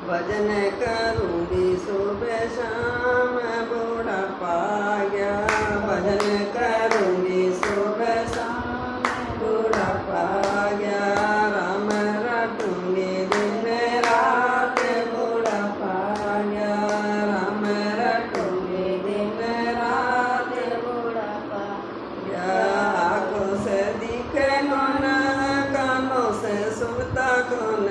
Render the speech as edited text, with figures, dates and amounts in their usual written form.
भजन करूंगी सुबह शाम बुढ़ापा गया, भजन करूंगी सुबह शाम बुढ़ापा गया, राम रटूंगी दिन रात बुढ़ापा गया, राम रटूंगी दिन रात बुढ़ापा गया। आँखों से दिखे न, कानों से सुनता कौन,